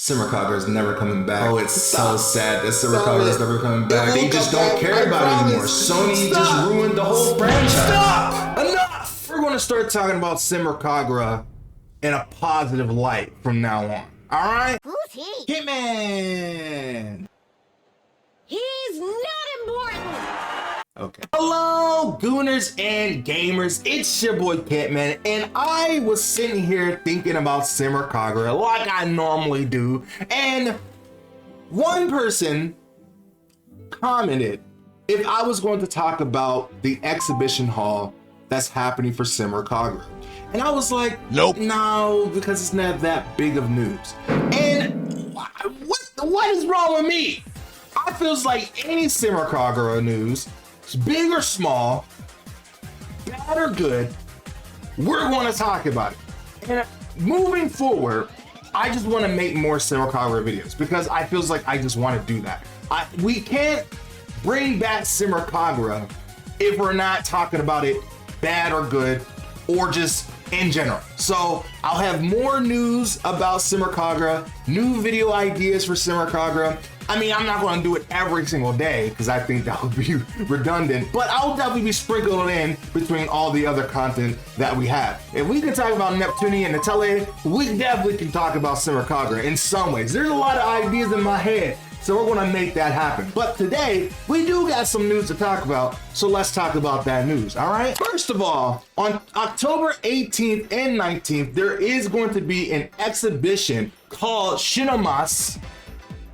Senran Kagura is never coming back. Oh, it's so sad that Senran Kagura is never coming back. They just don't care about it anymore. Sony just ruined the whole franchise. Stop! Enough! We're going to start talking about Senran Kagura in a positive light from now on. All right? Who's he? Kentman! He's not important! Okay. Hello, Gooners and Gamers. It's your boy Kentman, and I was sitting here thinking about Senran Kagura like I normally do, and one person commented if I was going to talk about the exhibition hall that's happening for Senran Kagura. And I was like, nope. No, because it's not that big of news. And what is wrong with me? I feels like any Senran Kagura news, big or small, bad or good, we're going to talk about it. And moving forward, I just want to make more Senran Kagura videos because I feels like I just want to do that. We can't bring back Senran Kagura if we're not talking about it bad or good or just in general. So I'll have more news about Senran Kagura, new video ideas for Senran Kagura. I mean, I'm not going to do it every single day because I think that would be redundant, but I'll definitely be sprinkling in between all the other content that we have. If we can talk about Neptunia and Natale, we definitely can talk about Senran Kagura in some ways. There's a lot of ideas in my head, so we're going to make that happen. But today, we do got some news to talk about, so let's talk about that news, all right? First of all, on October 18th and 19th, there is going to be an exhibition called Shinomas.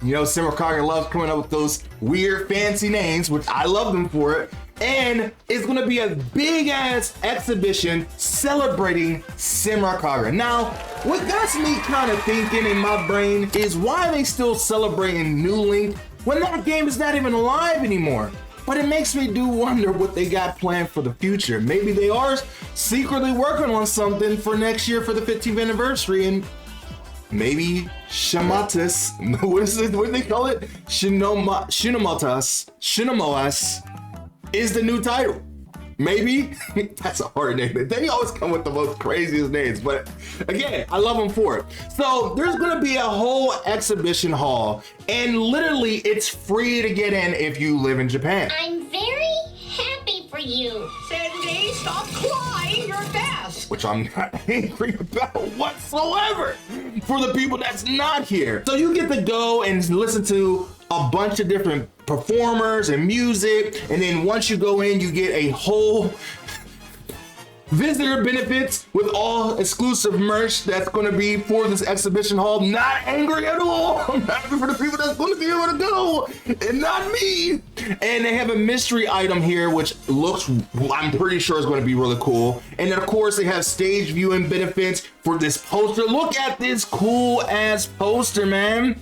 You know, Senran Kagura loves coming up with those weird fancy names, which I love them for it. And it's gonna be a big ass exhibition celebrating Senran Kagura. Now, what got me kind of thinking in my brain is why are they still celebrating New Link when that game is not even alive anymore? But it makes me do wonder what they got planned for the future. Maybe they are secretly working on something for next year for the 15th anniversary, and maybe Shamatas, what is it? What do they call it? Shinomoas is the new title. Maybe. That's a hard name. They always come with the most craziest names, but again, I love them for it. So there's gonna be a whole exhibition hall, and literally it's free to get in if you live in Japan. I'm very happy for you. Cindy, stop crying, you're fast. Which I'm not angry about whatsoever for the people that's not here. So you get to go and listen to a bunch of different performers and music, and then once you go in, you get a whole visitor benefits with all exclusive merch that's going to be for this exhibition hall. Not angry at all. I'm happy for the people that's going to be able to go, and not me. And they have a mystery item here, which looks, I'm pretty sure is going to be really cool. And then of course they have stage viewing benefits for this poster. Look at this cool ass poster, man.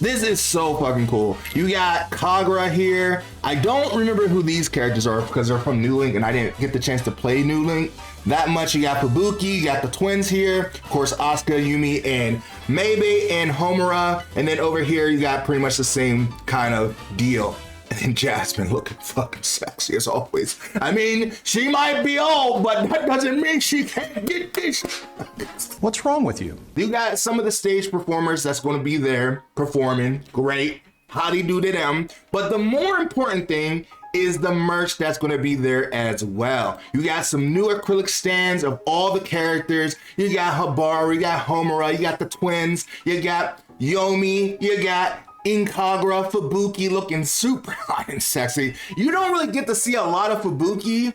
This is so fucking cool. You got Kagura here. I don't remember who these characters are because they're from New Link and I didn't get the chance to play New Link that much. You got Fubuki, you got the twins here. Of course, Asuka, Yumi, and Maybe, and Homura. And then over here, you got pretty much the same kind of deal. And then Jasmine looking fucking sexy as always. I mean, she might be old, but that doesn't mean she can't get this. What's wrong with you? You got some of the stage performers that's going to be there performing. Great. Howdy do to them. But the more important thing is the merch that's going to be there as well. You got some new acrylic stands of all the characters. You got Habaru, you got Homura, you got the twins, you got Yomi, you got Kagura, Fubuki looking super hot and sexy. You don't really get to see a lot of Fubuki,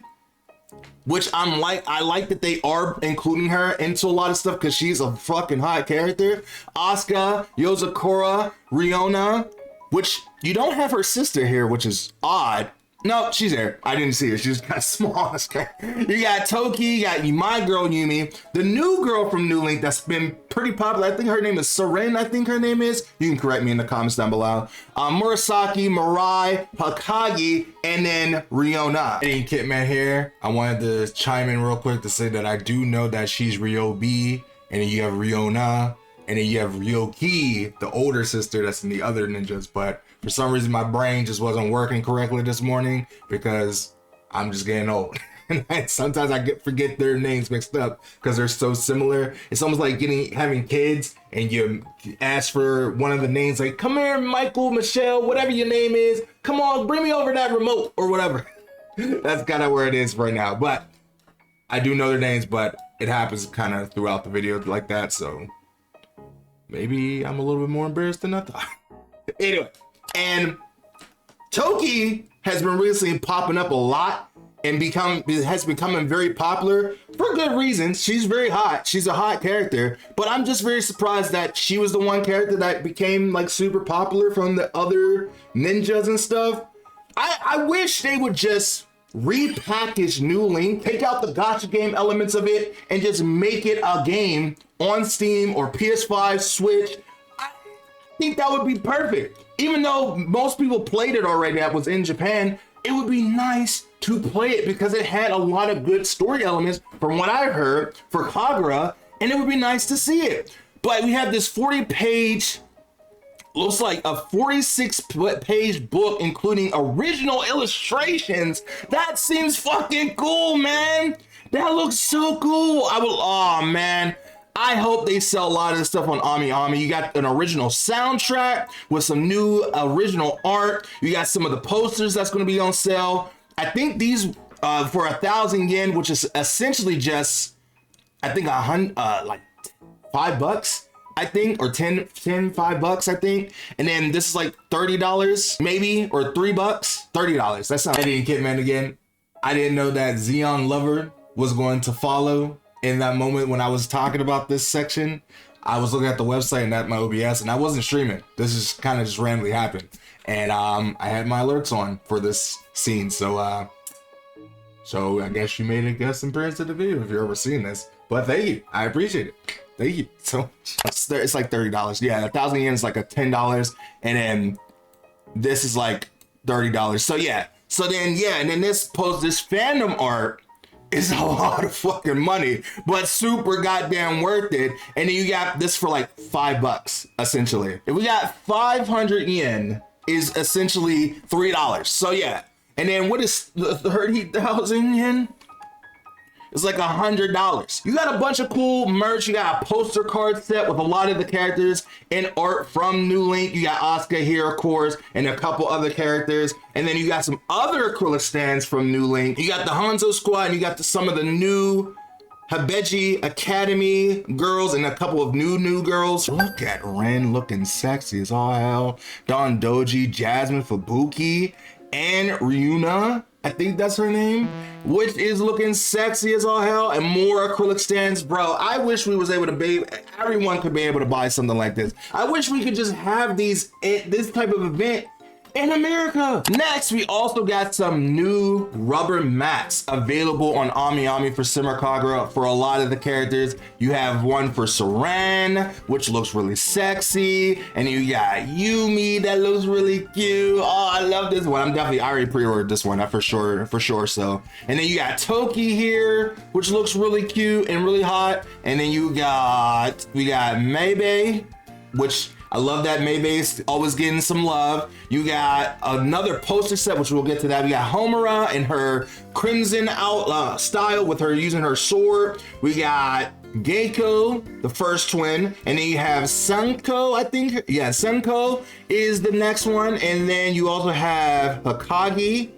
which I like that they are including her into a lot of stuff because she's a fucking hot character. Asuka, Yozakura, Riona, which you don't have her sister here, which is odd. No, she's there. I didn't see her. She's kind of small. You got Toki, you got my girl Yumi, the new girl from New Link that's been pretty popular. I think her name is Seren, I think her name is. You can correct me in the comments down below. Murasaki, Mirai, Hakagi, and then Riona. Hey, Kentman here. I wanted to chime in real quick to say that I do know that she's Ryobi, and then you have Riona, and then you have Ryoki, the older sister that's in the other ninjas, but for some reason my brain just wasn't working correctly this morning because I'm just getting old. And sometimes I forget their names mixed up because they're so similar. It's almost like having kids and you ask for one of the names, like, come here, Michael, Michelle, whatever your name is. Come on, bring me over that remote or whatever. That's kind of where it is right now. But I do know their names, but it happens kind of throughout the video like that. So maybe I'm a little bit more embarrassed than I thought. Anyway, and Toki has been recently popping up a lot and has becoming very popular for good reasons. She's very hot. She's a hot character, but I'm just very surprised that she was the one character that became like super popular from the other ninjas and stuff. I wish they would just repackage New Link, take out the gacha game elements of it, and just make it a game on Steam or PS5, Switch. I think that would be perfect. Even though most people played it already that was in Japan, it would be nice to play it because it had a lot of good story elements from what I heard for Kagura, and it would be nice to see it. But we have this 40-page, looks like a 46-page book, including original illustrations. That seems fucking cool, man. That looks so cool. Oh man. I hope they sell a lot of this stuff on Ami. You got an original soundtrack with some new original art. You got some of the posters that's going to be on sale. I think these for 1,000 yen, which is essentially just, I think like $5, I think, or 5 bucks, I think. And then this is like $30 maybe, or $3, $30. That's not Eddie and Kidman again. I didn't know that Xeon Lover was going to follow. In that moment when I was talking about this section, I was looking at the website and at my OBS, and I wasn't streaming. This just kind of just randomly happened. And I had my alerts on for this scene. So I guess you made a guest appearance to the video if you're ever seeing this. But thank you. I appreciate it. Thank you. So it's like $30. Yeah, 1,000 yen is like a $10. And then this is like $30. So yeah. So then, yeah. And then this fandom art is a lot of fucking money, but super goddamn worth it. And then you got this for like $5, essentially. If we got 500 yen is essentially $3. So yeah. And then what is 30,000 yen? It's like $100. You got a bunch of cool merch. You got a poster card set with a lot of the characters and art from New Link. You got Asuka here, of course, and a couple other characters. And then you got some other acrylic stands from New Link. You got the Hanzo squad, and you got some of the new Habeji Academy girls and a couple of new girls. Look at Ren looking sexy as all hell. Don Doji, Jasmine Fubuki, and Ryuna, I think that's her name, which is looking sexy as all hell, and more acrylic stands. Bro, I wish we was able to everyone could be able to buy something like this. I wish we could just have this type of event in America. Next, we also got some new rubber mats available on Ami for Senran Kagura for a lot of the characters. You have one for Senran, which looks really sexy, and you got Yumi that looks really cute. Oh, I love this one. I already pre-ordered this one, for sure. So, and then you got Toki here, which looks really cute and really hot. And then we got Maybe, which I love that Maybay's always getting some love. You got another poster set, which we'll get to that. We got Homura in her crimson out style with her using her sword. We got Geiko, the first twin, and then you have Sunko, I think. Yeah, Sunko is the next one. And then you also have Hikage.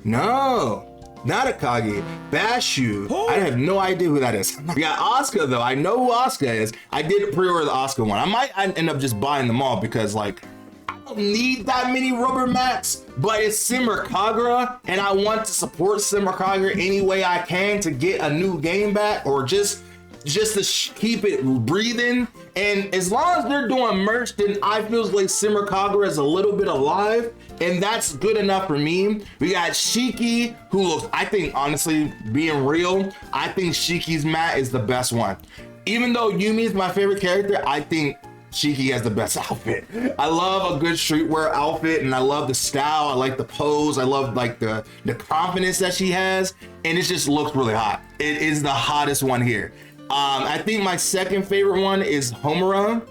No, not Akagi, Bashu. I have no idea who that is. We got Asuka though. I know who Asuka is. I did pre-order the Asuka one. I might end up just buying them all because like I don't need that many rubber mats, but it's Senran Kagura and I want to support Senran Kagura any way I can to get a new game back or just to keep it breathing. And as long as they're doing merch, then I feel like Senran Kagura is a little bit alive, and that's good enough for me. We got Shiki, who looks, I think, honestly, being real, I think Shiki's mat is the best one. Even though Yumi is my favorite character, I think Shiki has the best outfit. I love a good streetwear outfit, and I love the style. I like the pose. I love like the confidence that she has, and it just looks really hot. It is the hottest one here. I think my second favorite one is Homura.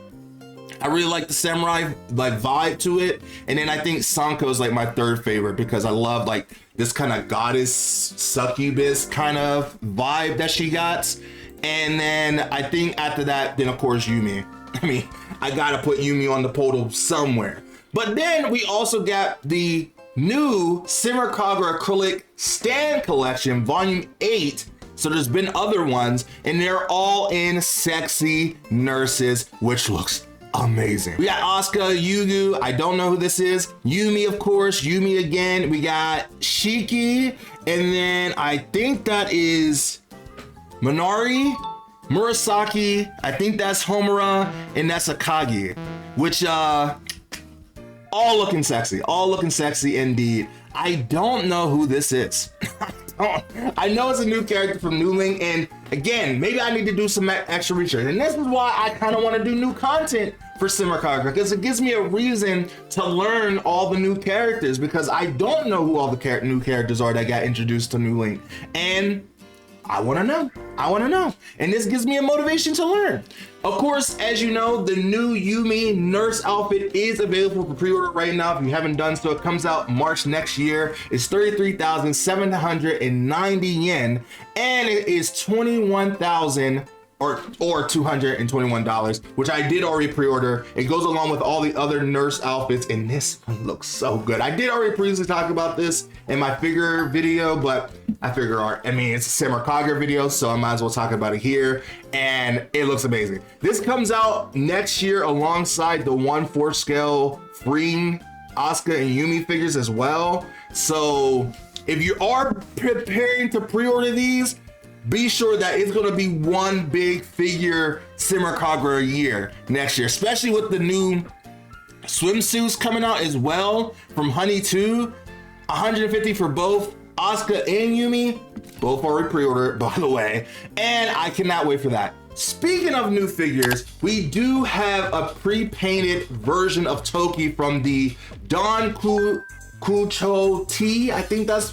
I really like the samurai like vibe to it. And then I think Sanko is like my third favorite because I love like this kind of goddess succubus kind of vibe that she got. And then I think after that, then of course Yumi. I mean, I gotta put Yumi on the podium somewhere. But then we also got the new Senran Kagura acrylic stand collection, volume 8. So there's been other ones, and they're all in sexy nurses, which looks amazing. We got Asuka, Yugu, I don't know who this is. Yumi, of course, Yumi again. We got Shiki, and then I think that is Minari, Murasaki, I think that's Homura, and that's Akagi, which all looking sexy indeed. I don't know who this is. I know it's a new character from New Link, and again, maybe I need to do some extra research, and this is why I kind of want to do new content for Senran Kagura, because it gives me a reason to learn all the new characters, because I don't know who all the new characters are that got introduced to New Link, and I want to know, and this gives me a motivation to learn. Of course, as you know, the new Yumi nurse outfit is available for pre-order right now. If you haven't done so, it comes out March next year. It's 33,790 yen, and it is 21,000 or $221, which I did already pre-order. It goes along with all the other nurse outfits, and this one looks so good. I did already previously talk about this in my figure video, but I figure I mean, it's a Senran Kagura video, so I might as well talk about it here, and it looks amazing. This comes out next year alongside the 1/4 scale freeing Asuka and Yumi figures as well. So if you are preparing to pre-order these, be sure that it's gonna be one big figure Senran Kagura a year next year, especially with the new swimsuits coming out as well from Honey 2, 150 for both Asuka and Yumi, both already pre-ordered by the way, and I cannot wait for that. Speaking of new figures, we do have a pre-painted version of Toki from the Don Kucho T, I think that's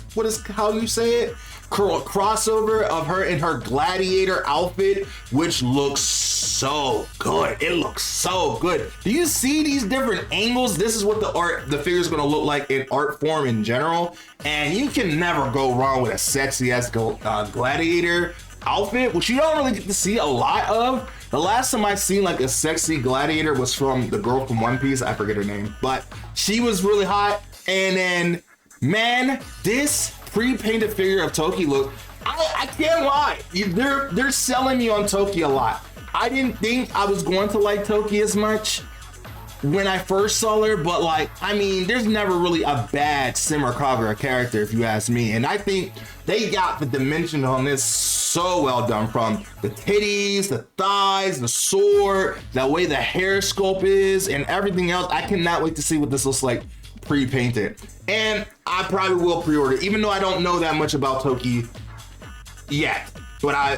how you say it, crossover of her in her gladiator outfit, which looks so good. It looks so good. Do you see these different angles? This is what the figure is going to look like in art form in general, and you can never go wrong with a sexy ass gladiator outfit, which you don't really get to see a lot of. The last time I seen like a sexy gladiator was from the girl from One Piece. I forget her name, but she was really hot. And then, man, this pre-painted figure of Toki look, I can't lie, they're selling me on Toki a lot. I didn't think I was going to like Toki as much when I first saw her, but like, I mean, there's never really a bad Senran Kagura character if you ask me, and I think they got the dimension on this so well done, from the titties, the thighs, the sword, the way the hair sculpt is, and everything else. I cannot wait to see what this looks like pre-painted, and I probably will pre-order, even though I don't know that much about Toki yet, but I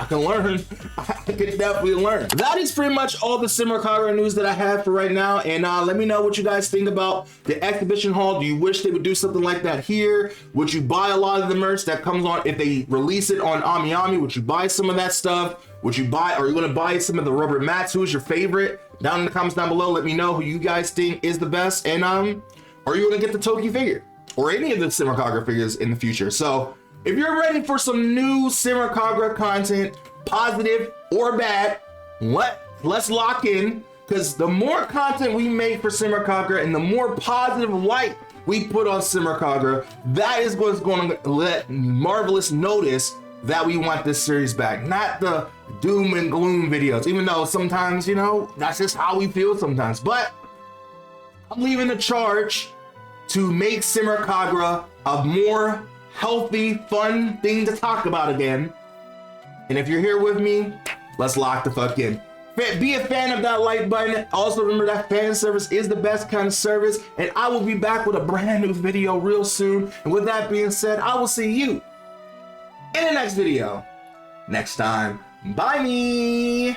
can learn. I can definitely learn. That is pretty much all the Senran Kagura news that I have for right now, and let me know what you guys think about the exhibition hall. Do you wish they would do something like that here? Would you buy a lot of the merch that comes on if they release it on Ami Ami? Would you buy some of that stuff? Would you buy, or are you gonna buy some of the rubber mats? Who's your favorite? Down in the comments down below, let me know who you guys think is the best, and are you gonna get the Toki figure or any of the Senran Kagura figures in the future? So if you're ready for some new Senran Kagura content, positive or bad, let's lock in, because the more content we make for Senran Kagura and the more positive light we put on Senran Kagura, that is what's going to let Marvelous notice that we want this series back, not the doom and gloom videos, even though sometimes, you know, that's just how we feel sometimes. But I'm leaving the charge to make Senran Kagura a more healthy, fun thing to talk about again. And if you're here with me, let's lock the fuck in. Be a fan of that like button. Also remember that fan service is the best kind of service, and I will be back with a brand new video real soon. And with that being said, I will see you in the next video next time. Bye me.